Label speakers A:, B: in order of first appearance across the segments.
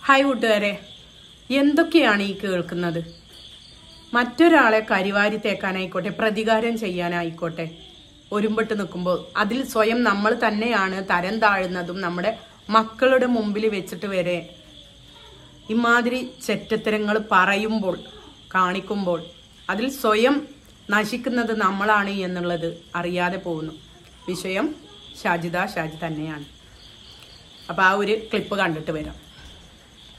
A: Hi കൂട്ടുകാരെ, എന്തൊക്കെയാണ് ഈ കേൾക്കുന്നത്? മറ്റൊരാളെ കരിവാരി തേക്കാനായിക്കോട്ടെ, പ്രതികാരം ചെയ്യാനായിക്കോട്ടെ, ഒരുമ്പെട്ട് നിൽക്കുമ്പോൾ അതിൽ സ്വയം നമ്മൾ തന്നെയാണ് തരം താഴുന്നതും നമ്മുടെ മക്കളുടെ മുമ്പിൽ വെച്ചിട്ട് വരെ ഇമാതിരി ചെറ്റത്തരങ്ങൾ പറയുമ്പോൾ, കാണിക്കുമ്പോൾ അതിൽ സ്വയം നശിക്കുന്നത് നമ്മളാണ് എന്നുള്ളത് അറിയാതെ പോകുന്നു. വിഷയം ഷാജി തന്നെയാണ്. അപ്പം ആ ഒരു ക്ലിപ്പ് കണ്ടിട്ട് വരാം.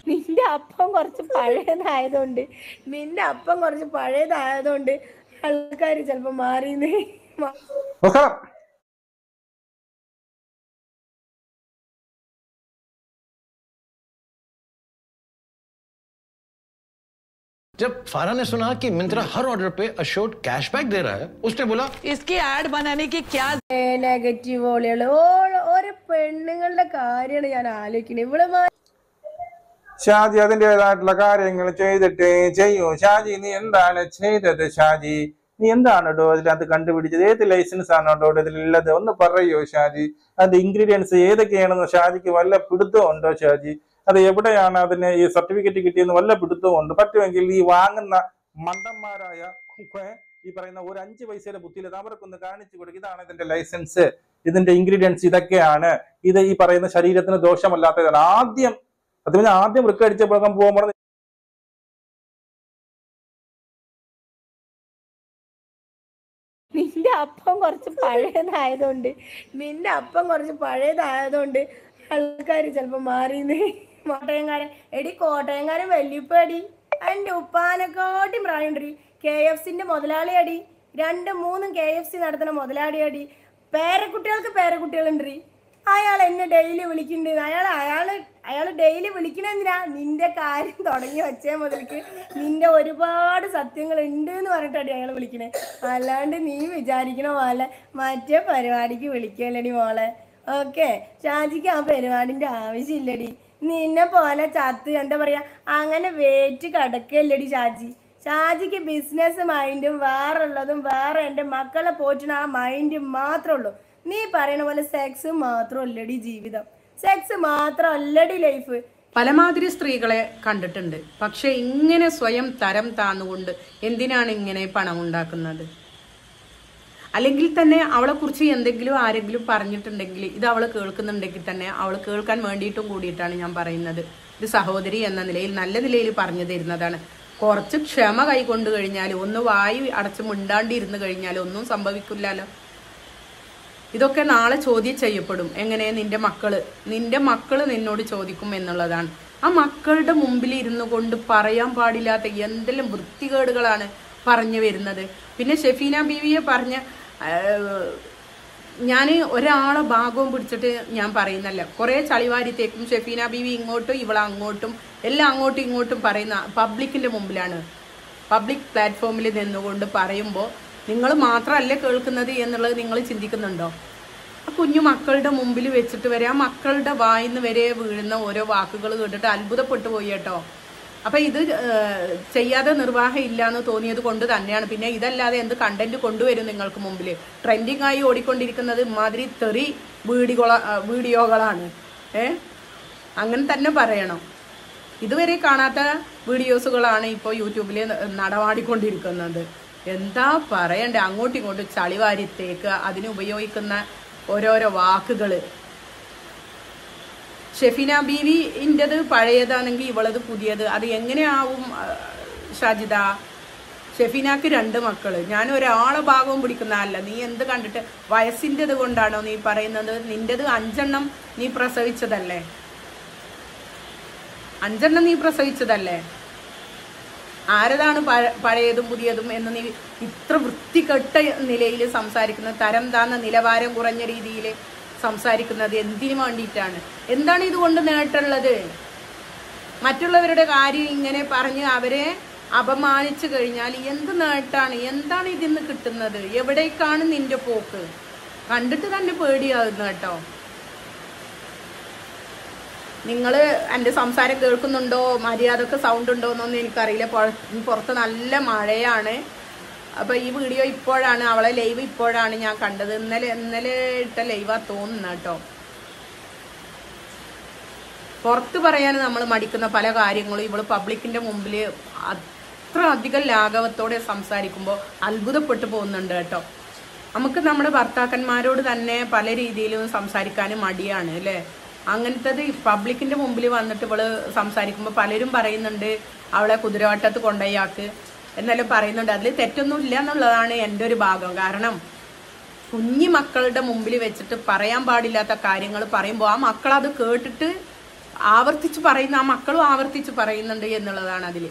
B: നിന്റെ അപ്പം കുറച്ച് പഴയതായതുകൊണ്ട് ആൾക്കാർ ചിലപ്പോ മാറിയെന്ന്.
C: जब फारा ने सुना कि मिंत्रा हर ऑर्डर पे अशोर्ड कैशबैक दे रहा है, उसने बोला
D: इसकी ऐड बनाने की क्या
B: നെഗറ്റീവ് ഓരോ പെണ്ണുങ്ങളുടെ കാര്യമാണ് ഞാൻ ആലോചിക്കുന്നത്. ഇവിടെ
E: ഷാജി അതിൻ്റെതായിട്ടുള്ള കാര്യങ്ങൾ ചെയ്യൂ. ഷാജി, നീ എന്താണ് ചെയ്തത്? ഷാജി, നീ എന്താണോ അതിനകത്ത് കണ്ടുപിടിച്ചത്? ഏത് ലൈസൻസ് ആണോ ഇതിലുള്ളത്? ഒന്ന് പറയോ ഷാജി? അതിന്റെ ഇൻഗ്രീഡിയൻസ് ഏതൊക്കെയാണെന്ന് ഷാജിക്ക് വല്ല പിടുത്തം ഉണ്ടോ ഷാജി? അത് എവിടെയാണ് അതിന് ഈ സർട്ടിഫിക്കറ്റ് കിട്ടിയെന്ന് വല്ല പിടുത്തവും ഉണ്ട്? പറ്റുമെങ്കിൽ ഈ വാങ്ങുന്ന മണ്ടന്മാരായ ഈ പറയുന്ന ഒരു 5 പൈസയുടെ ബുദ്ധിയില്ല അവർക്കൊന്ന് കാണിച്ചു കൊടുക്കും. ഇതാണ് ഇതിന്റെ ലൈസൻസ്, ഇതിന്റെ ഇൻഗ്രീഡിയൻസ് ഇതൊക്കെയാണ്, ഇത് ഈ പറയുന്ന ശരീരത്തിന് ദോഷമല്ലാത്തതാണ്. ആദ്യം വൃക്ക അടിച്ചപ്പോഴൊക്കെ പോകുമ്പോൾ
B: നിന്റെ അപ്പം കുറച്ച് പഴയതായതുകൊണ്ട് ആൾക്കാർ ചിലപ്പോ മാറിയെന്ന്. കോട്ടയംകാരൻ വല്യുപ്പടി, എൻ്റെ ഉപ്പാനെക്കാട്ടും പ്രായമുണ്ടടി. KFCന്റെ മുതലാളി അടി, 2-3 KFC നടത്തുന്ന മുതലാളി അടി. പേരക്കുട്ടികളുണ്ടടി. അയാൾ എന്നെ ഡെയിലി വിളിക്കുന്നുണ്ട്. അയാൾ ഡെയിലി വിളിക്കണെന്തിനാ? നിന്റെ കാര്യം തുടങ്ങി വെച്ചേ മുതൽക്ക് നിന്റെ ഒരുപാട് സത്യങ്ങൾ ഉണ്ട് എന്ന് പറഞ്ഞിട്ടടി അയാൾ വിളിക്കണേ. അല്ലാണ്ട് നീ വിചാരിക്കണ പോലെ മറ്റേ പരിപാടിക്ക് വിളിക്കല്ലടി മോളെ. ഓക്കെ, ഷാജിക്ക് ആ പരിപാടിന്റെ ആവശ്യമില്ലടി. നിന്നെ പോലെ ചത്ത് എന്താ പറയാ അങ്ങനെ വേറ്റ് കിടക്കല്ലടി ഷാജിക്ക് ബിസിനസ് മൈൻഡും വേറുള്ളതും വേറെ എൻ്റെ മക്കളെ പോറ്റുന്ന ആ മൈൻഡും മാത്രമേ ഉള്ളൂ. നീ പറയണ പോലെ സെക്സ് മാത്രമല്ലടി ജീവിതം, സെക്സ് മാത്രമല്ലടി ലൈഫ്.
A: പലമാതിരി സ്ത്രീകളെ കണ്ടിട്ടുണ്ട്. പക്ഷെ ഇങ്ങനെ സ്വയം തരം താന്നുകൊണ്ട് എന്തിനാണ് ഇങ്ങനെ പണം ഉണ്ടാക്കുന്നത്? അല്ലെങ്കിൽ തന്നെ അവളെ കുറിച്ച് എന്തെങ്കിലും ആരെങ്കിലും പറഞ്ഞിട്ടുണ്ടെങ്കിൽ ഇത് അവൾ കേൾക്കുന്നുണ്ടെങ്കിൽ തന്നെ അവൾ കേൾക്കാൻ വേണ്ടിയിട്ടും കൂടിയിട്ടാണ് ഞാൻ പറയുന്നത്. ഇത് സഹോദരി എന്ന നിലയിൽ നല്ല നിലയിൽ പറഞ്ഞു തരുന്നതാണ്. കുറച്ച് ക്ഷമ കൈകൊണ്ട് കഴിഞ്ഞാൽ, ഒന്ന് വായു അടച്ച് മിണ്ടാണ്ടിരുന്ന് കഴിഞ്ഞാൽ ഒന്നും സംഭവിക്കില്ലല്ലോ. ഇതൊക്കെ നാളെ ചോദ്യം ചെയ്യപ്പെടും. എങ്ങനെ? നിന്റെ മക്കള് നിന്നോട് ചോദിക്കും എന്നുള്ളതാണ്. ആ മക്കളുടെ മുമ്പിൽ ഇരുന്നു കൊണ്ട് പറയാൻ പാടില്ലാത്ത എന്തെല്ലാം വൃത്തികേടുകളാണ് പറഞ്ഞു വരുന്നത്. പിന്നെ ഷെഫീന ബീവിയെ പറഞ്ഞ ഞാൻ ഒരാളെ ഭാഗവും പിടിച്ചിട്ട് ഞാൻ പറയുന്നല്ല. കുറേ ചളിവാരിത്തേക്കും ഷെഫീന ബീവി ഇങ്ങോട്ടും ഇവളെ അങ്ങോട്ടും എല്ലാം അങ്ങോട്ടും ഇങ്ങോട്ടും പറയുന്ന പബ്ലിക്കിന്റെ മുമ്പിലാണ്. പബ്ലിക് പ്ലാറ്റ്ഫോമിൽ നിന്നുകൊണ്ട് പറയുമ്പോൾ നിങ്ങൾ മാത്രമല്ലേ കേൾക്കുന്നത് എന്നുള്ളത് നിങ്ങൾ ചിന്തിക്കുന്നുണ്ടോ? ആ കുഞ്ഞു മക്കളുടെ മുമ്പിൽ വെച്ചിട്ട് വരെ ആ മക്കളുടെ വായിന്ന് വരെ വീഴുന്ന ഓരോ വാക്കുകൾ കേട്ടിട്ട് അത്ഭുതപ്പെട്ടു പോയി കേട്ടോ. അപ്പൊ ഇത് ചെയ്യാതെ നിർവാഹം ഇല്ല എന്ന് തോന്നിയത് കൊണ്ട് തന്നെയാണ്. പിന്നെ ഇതല്ലാതെ എന്ത് കണ്ടന്റ് കൊണ്ടുവരും നിങ്ങൾക്ക് മുമ്പിൽ? ട്രെൻഡിങ് ആയി ഓടിക്കൊണ്ടിരിക്കുന്നത് ഇമാതിരി തെറി വീഡിയോകളാണ്. അങ്ങനെ തന്നെ പറയണം. ഇതുവരെ കാണാത്ത വീഡിയോസുകളാണ് ഇപ്പോൾ യൂട്യൂബിൽ നടമാടിക്കൊണ്ടിരിക്കുന്നത്. എന്താ പറയണ്ടേ? അങ്ങോട്ടും ഇങ്ങോട്ടും ചളിവാരിത്തേക്ക് അതിന് ഉപയോഗിക്കുന്ന ഓരോരോ വാക്കുകൾ. ഷെഫീന ബീവിൻ്റെത് പഴയതാണെങ്കിൽ ഇവളത് പുതിയത്. അത് എങ്ങനെയാവും ഷാജിദ? ഷെഫീനാക്ക് 2 മക്കള്. ഞാൻ ഒരാളെ ഭാഗവും പിടിക്കുന്നതല്ല. നീ എന്ത് കണ്ടിട്ട് വയസ്സിൻ്റെത് കൊണ്ടാണോ നീ പറയുന്നത്? നിൻ്റെത് 5 എണ്ണം നീ പ്രസവിച്ചതല്ലേ? 5 എണ്ണം നീ പ്രസവിച്ചതല്ലേ? ആരതാണ് പഴയതും പുതിയതും എന്ന് നീ ഇത്ര വൃത്തികെട്ട നിലയിൽ സംസാരിക്കുന്നത്? തരം താന്ന നിലവാരം കുറഞ്ഞ രീതിയിൽ സംസാരിക്കുന്നത് എന്തിനു വേണ്ടിയിട്ടാണ്? എന്താണ് ഇതുകൊണ്ട് നേട്ടമുള്ളത്? മറ്റുള്ളവരുടെ കാര്യം ഇങ്ങനെ പറഞ്ഞ് അവരെ അപമാനിച്ചു കഴിഞ്ഞാൽ എന്ത് നേട്ടാണ്? എന്താണ് ഇതിന്ന് കിട്ടുന്നത്? എവിടേക്കാണ് നിന്റെ പോക്ക്? കണ്ടിട്ട് തന്നെ പേടിയാകുന്നു കേട്ടോ. നിങ്ങൾ എൻ്റെ സംസാരം കേൾക്കുന്നുണ്ടോ, മര്യാദക്ക് സൗണ്ട് ഉണ്ടോ എന്നൊന്നും എനിക്കറിയില്ല. പുറത്ത് നല്ല മഴയാണ്. അപ്പോൾ ഈ വീഡിയോ ഇപ്പോഴാണ്, അവളെ ലൈവ് ഇപ്പോഴാണ് ഞാൻ കണ്ടത്. ഇന്നലെ ഇട്ട ലൈവാ തോന്നുന്നു കേട്ടോ. പുറത്ത് പറയാൻ നമ്മൾ മടിക്കുന്ന പല കാര്യങ്ങളും ഇവള് പബ്ലിക്കിന്റെ മുമ്പിൽ അത്ര അധികം ലാഘവത്തോടെ സംസാരിക്കുമ്പോൾ അത്ഭുതപ്പെട്ടു പോകുന്നുണ്ട് കേട്ടോ. നമുക്ക് നമ്മുടെ ഭർത്താക്കന്മാരോട് തന്നെ പല രീതിയിലും സംസാരിക്കാനും മടിയാണ് അല്ലേ. അങ്ങനത്തത് പബ്ലിക്കിന്റെ മുമ്പിൽ വന്നിട്ട് ഇവള് സംസാരിക്കുമ്പോൾ പലരും പറയുന്നുണ്ട് അവളെ കുതിരവട്ടത്ത് കൊണ്ടുപോയാക്ക് എന്നെല്ലാം പറയുന്നുണ്ട്. അതിൽ തെറ്റൊന്നും ഇല്ല എന്നുള്ളതാണ് എൻ്റെ ഒരു ഭാഗം. കാരണം കുഞ്ഞു മക്കളുടെ മുമ്പിൽ വെച്ചിട്ട് പറയാൻ പാടില്ലാത്ത കാര്യങ്ങൾ പറയുമ്പോൾ ആ മക്കൾ അത് കേട്ടിട്ട് ആവർത്തിച്ച് പറയുന്ന ആ മക്കളും ആവർത്തിച്ച് പറയുന്നുണ്ട് എന്നുള്ളതാണ് അതിൽ.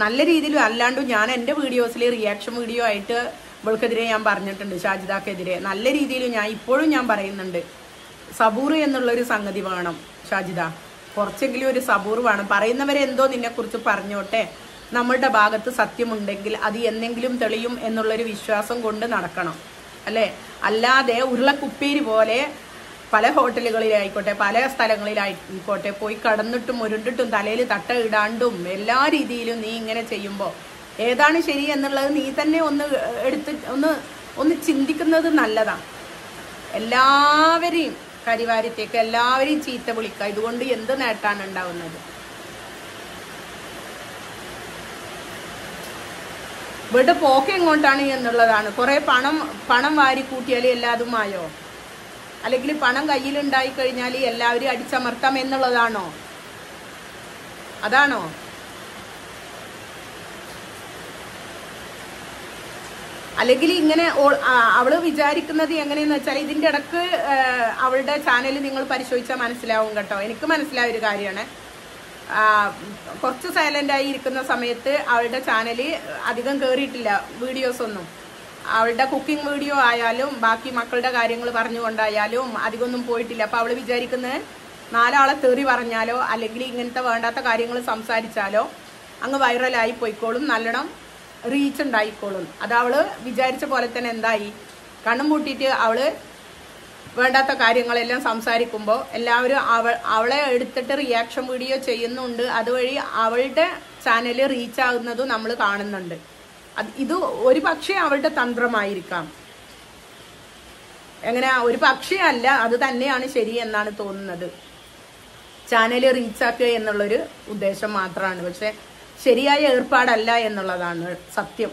A: നല്ല രീതിയിലും അല്ലാണ്ടും ഞാൻ എൻ്റെ വീഡിയോസിൽ റിയാക്ഷൻ വീഡിയോ ആയിട്ട് ഇവൾക്കെതിരെ ഞാൻ പറഞ്ഞിട്ടുണ്ട്, ഷാജിദക്കെതിരെ. നല്ല രീതിയിലും ഇപ്പോഴും ഞാൻ പറയുന്നുണ്ട്, സബൂർ എന്നുള്ളൊരു സംഗതി വേണം ഷാജിദ. കുറച്ചെങ്കിലും ഒരു സബൂർ വേണം. പറയുന്നവരെ എന്തോ നിന്നെക്കുറിച്ച് പറഞ്ഞോട്ടെ, നമ്മളുടെ ഭാഗത്ത് സത്യമുണ്ടെങ്കിൽ അത് എന്നെങ്കിലും തെളിയും എന്നുള്ളൊരു വിശ്വാസം കൊണ്ട് നടക്കണം അല്ലേ. അല്ലാതെ ഉരുളക്കുപ്പേരി പോലെ പല ഹോട്ടലുകളിലായിക്കോട്ടെ പല സ്ഥലങ്ങളിലായിക്കോട്ടെ പോയി കടന്നിട്ടും ഉരുണ്ടിട്ടും തലയിൽ തട്ട ഇടാണ്ടും എല്ലാ രീതിയിലും നീ ഇങ്ങനെ ചെയ്യുമ്പോൾ ഏതാണ് ശരി എന്നുള്ളത് നീ തന്നെ ഒന്ന് ചിന്തിക്കുന്നത് നല്ലതാണ്. എല്ലാവരെയും കരിവാരിത്തേക്ക് എല്ലാവരെയും ചീത്ത വിളിക്കുക, ഇതുകൊണ്ട് എന്ത് നേട്ടാണ് ഉണ്ടാവുന്നത്? ഇവിടെ പോക്ക് എങ്ങോട്ടാണ് എന്നുള്ളതാണ്. കുറെ പണം വാരി കൂട്ടിയാൽ എല്ലാതും ആയോ? അല്ലെങ്കിൽ പണം കയ്യിലുണ്ടായി കഴിഞ്ഞാൽ എല്ലാവരും അടിച്ചമർത്താം എന്നുള്ളതാണോ? അതാണോ? അല്ലെങ്കിൽ ഇങ്ങനെ അവള് വിചാരിക്കുന്നത് എങ്ങനെയെന്ന് വെച്ചാൽ ഇതിന്റെ ഇടക്ക് അവളുടെ ചാനൽ നിങ്ങൾ പരിശോധിച്ചാൽ മനസ്സിലാവും കേട്ടോ. എനിക്ക് മനസ്സിലായ ഒരു കാര്യമാണ്, കുറച്ച് സൈലന്റ് ആയി ഇരിക്കുന്ന സമയത്ത് അവളുടെ ചാനൽ അധികം കയറിയിട്ടില്ല വീഡിയോസ് ഒന്നും. അവളുടെ കുക്കിംഗ് വീഡിയോ ആയാലും ബാക്കി മക്കളുടെ കാര്യങ്ങൾ പറഞ്ഞുകൊണ്ടായാലും അധികമൊന്നും പോയിട്ടില്ല. അപ്പൊ അവള് വിചാരിക്കുന്നത് 4 ആളെ തെറി പറഞ്ഞാലോ അല്ലെങ്കിൽ ഇങ്ങനത്തെ വേണ്ടാത്ത കാര്യങ്ങൾ സംസാരിച്ചാലോ അങ്ങ് വൈറലായി പോയിക്കോളും, നല്ലോണം റീച്ച് ഉണ്ടായിക്കോളും. അത് അവള് വിചാരിച്ച പോലെ തന്നെ എന്തായി, കണ്ണും പൂട്ടിയിട്ട് അവള് വേണ്ടാത്ത കാര്യങ്ങളെല്ലാം സംസാരിക്കുമ്പോൾ എല്ലാവരും അവളെ എടുത്തിട്ട് റിയാക്ഷൻ വീഡിയോ ചെയ്യുന്നുണ്ട്. അതുവഴി അവളുടെ ചാനൽ റീച്ച് ആകുന്നതും നമ്മൾ കാണുന്നുണ്ട്. ഇത് ഒരു പക്ഷേ അവളുടെ തന്ത്രമായിരിക്കാം. എങ്ങനെ ഒരു പക്ഷേ അല്ല, അത് തന്നെയാണ് ശരി എന്നാണ് തോന്നുന്നത്. ചാനൽ റീച്ചാക്കുക എന്നുള്ളൊരു ഉദ്ദേശം മാത്രമാണ്. പക്ഷെ ശരിയായ ഏർപ്പാടല്ല എന്നുള്ളതാണ് സത്യം.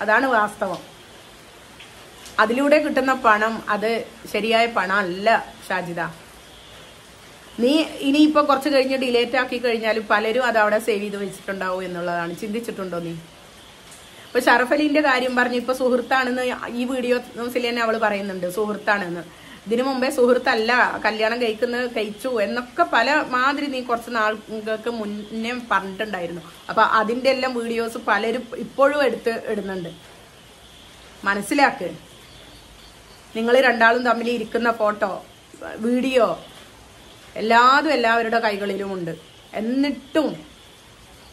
A: അതാണ് വാസ്തവം. അതിലൂടെ കിട്ടുന്ന പണം അത് ശരിയായ പണം അല്ല ഷാജിദ. നീ ഇനിയിപ്പോ കുറച്ച് കഴിഞ്ഞ് ഡിലേറ്റ് ആക്കി കഴിഞ്ഞാലും പലരും അത് അവിടെ സേവ് ചെയ്ത് വെച്ചിട്ടുണ്ടാവും എന്നുള്ളതാണ്. ചിന്തിച്ചിട്ടുണ്ടോ നീ? ഇപ്പൊ ഷറഫലിന്റെ കാര്യം പറഞ്ഞു, ഇപ്പൊ സുഹൃത്താണെന്ന് ഈ വീഡിയോസിൽ തന്നെ അവള് പറയുന്നുണ്ട് സുഹൃത്താണെന്ന്. ഇതിനു മുമ്പേ സുഹൃത്തല്ല, കല്യാണം കഴിച്ചു എന്നൊക്കെ പല മാതിരി നീ കുറച്ച് നാളുകൾക്ക് മുന്നേ പറഞ്ഞിട്ടുണ്ടായിരുന്നു. അപ്പൊ അതിന്റെ എല്ലാം വീഡിയോസ് പലരും ഇപ്പോഴും ഇടുന്നുണ്ട്. മനസ്സിലാക്ക്. നിങ്ങൾ രണ്ടാളും തമ്മിൽ ഇരിക്കുന്ന ഫോട്ടോ വീഡിയോ എല്ലാവരുടെ കൈകളിലുമുണ്ട്. എന്നിട്ടും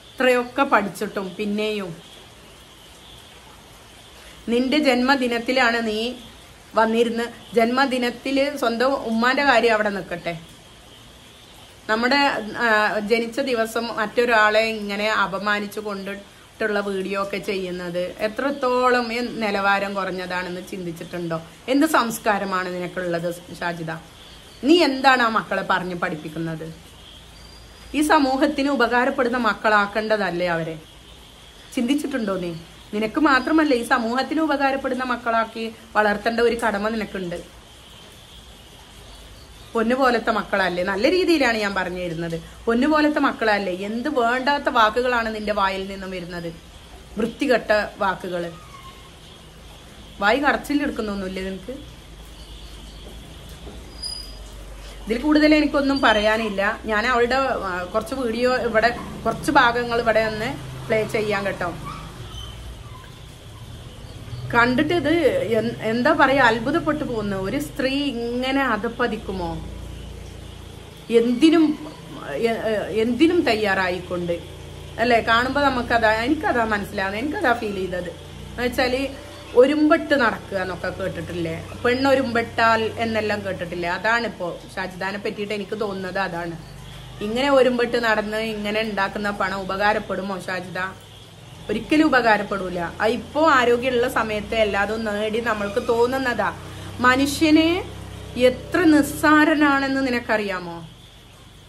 A: ഇത്രയൊക്കെ പഠിച്ചിട്ടും പിന്നെയും നിന്റെ ജന്മദിനത്തിലാണ് നീ വന്നിരുന്ന്, ജന്മദിനത്തില് സ്വന്തം ഉമ്മാന്റെ കാര്യം അവിടെ നിൽക്കട്ടെ, നമ്മുടെ ജനിച്ച ദിവസം മറ്റൊരാളെ ഇങ്ങനെ അപമാനിച്ചു കൊണ്ടിട്ടുള്ള വീഡിയോ ഒക്കെ ചെയ്യുന്നത് എത്രത്തോളം നിലവാരം കുറഞ്ഞതാണെന്ന് ചിന്തിച്ചിട്ടുണ്ടോ? എന്ത് സംസ്കാരമാണ് നിനക്കുള്ളത് ഷാജിദ? നീ എന്താണ് ആ മക്കളെ പറഞ്ഞ് പഠിപ്പിക്കുന്നത്? ഈ സമൂഹത്തിന് ഉപകാരപ്പെടുന്ന മക്കളാക്കേണ്ടതല്ലേ അവരെ? ചിന്തിച്ചിട്ടുണ്ടോ നീ? നിനക്ക് മാത്രമല്ല, ഈ സമൂഹത്തിന് ഉപകാരപ്പെടുന്ന മക്കളാക്കി വളർത്തേണ്ട ഒരു കടമ നിനക്കുണ്ട്. പൊന്നുപോലത്തെ മക്കളല്ലേ? നല്ല രീതിയിലാണ് ഞാൻ പറഞ്ഞു തരുന്നത്. പൊന്നുപോലത്തെ മക്കളല്ലേ? എന്ത് വേണ്ടാത്ത വാക്കുകളാണ് നിന്റെ വായിൽ നിന്നും വരുന്നത്? വൃത്തികെട്ട വാക്കുകള്. വായി കടച്ചിലെടുക്കുന്നൊന്നുമില്ലേ നിനക്ക്? ഇതിൽ കൂടുതൽ എനിക്കൊന്നും പറയാനില്ല. ഞാൻ അവളുടെ കുറച്ച് വീഡിയോ ഇവിടെ, കുറച്ച് ഭാഗങ്ങൾ ഇവിടെ ഒന്ന് പ്ലേ ചെയ്യാൻ കേട്ടോ. കണ്ടിട്ട് ഇത് എന്താ പറയാ, അത്ഭുതപ്പെട്ടു പോകുന്നു. ഒരു സ്ത്രീ ഇങ്ങനെ അധപ്പതിക്കുമോ? എന്തിനും തയ്യാറായിക്കൊണ്ട് അല്ലെ? കാണുമ്പോ എനിക്കതാ മനസ്സിലാവുന്നത്, എനിക്കതാ ഫീൽ ചെയ്തത്. എന്ന് വെച്ചാല് ഒരുമ്പെട്ട് നടക്കുക എന്നൊക്കെ കേട്ടിട്ടില്ലേ? പെണ്ണൊരുമ്പെട്ടാൽ എന്നെല്ലാം കേട്ടിട്ടില്ലേ? അതാണിപ്പോ ഷാജിദാനെ പറ്റിയിട്ട് എനിക്ക് തോന്നുന്നത്. അതാണ്. ഇങ്ങനെ ഒരുമ്പെട്ട് നടന്ന് ഇങ്ങനെ ഉണ്ടാക്കുന്ന പണം ഉപകാരപ്പെടുമോ ഷാജിദ? ഒരിക്കലും ഉപകാരപ്പെടൂല. ഇപ്പോ ആരോഗ്യമുള്ള സമയത്ത് എല്ലാതും നേടി നമ്മൾക്ക് തോന്നുന്നതാ. മനുഷ്യന് എത്ര നിസ്സാരനാണെന്ന് നിനക്കറിയാമോ?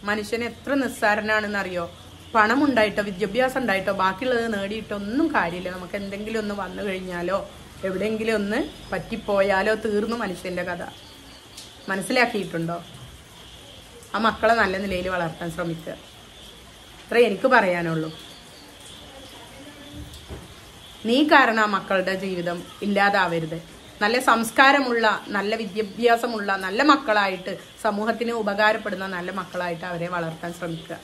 A: മനുഷ്യൻ എത്ര നിസ്സാരനാണെന്ന് അറിയോ? പണം ഉണ്ടായിട്ടോ വിദ്യാഭ്യാസം ഉണ്ടായിട്ടോ ബാക്കിയുള്ളത് നേടിയിട്ടോ ഒന്നും കാര്യമില്ല. നമുക്ക് എന്തെങ്കിലും ഒന്ന് വന്നു കഴിഞ്ഞാലോ എവിടെയെങ്കിലും ഒന്ന് പറ്റിപ്പോയാലോ തീർന്നു മനുഷ്യന്റെ കഥ. മനസ്സിലാക്കിയിട്ടുണ്ടോ? ആ മക്കളെ നല്ല നിലയിൽ വളർത്താൻ ശ്രമിക്കുക. ഇത്രേ എനിക്ക് പറയാനുള്ളൂ. നീ കാരണം ആ മക്കളുടെ ജീവിതം ഇല്ലാതാവരുത്. നല്ല സംസ്കാരമുള്ള, നല്ല വിദ്യാഭ്യാസമുള്ള നല്ല മക്കളായിട്ട്, സമൂഹത്തിന് ഉപകാരപ്പെടുന്ന നല്ല മക്കളായിട്ട് അവരെ വളർത്താൻ ശ്രമിക്കുക.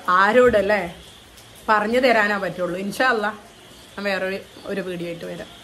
A: ആരോടല്ലേ പറഞ്ഞു തരാനാ പറ്റുള്ളൂ. ഇൻഷാ അല്ലാ ഞാൻ വേറൊരു വീഡിയോ ആയിട്ട് വരാം.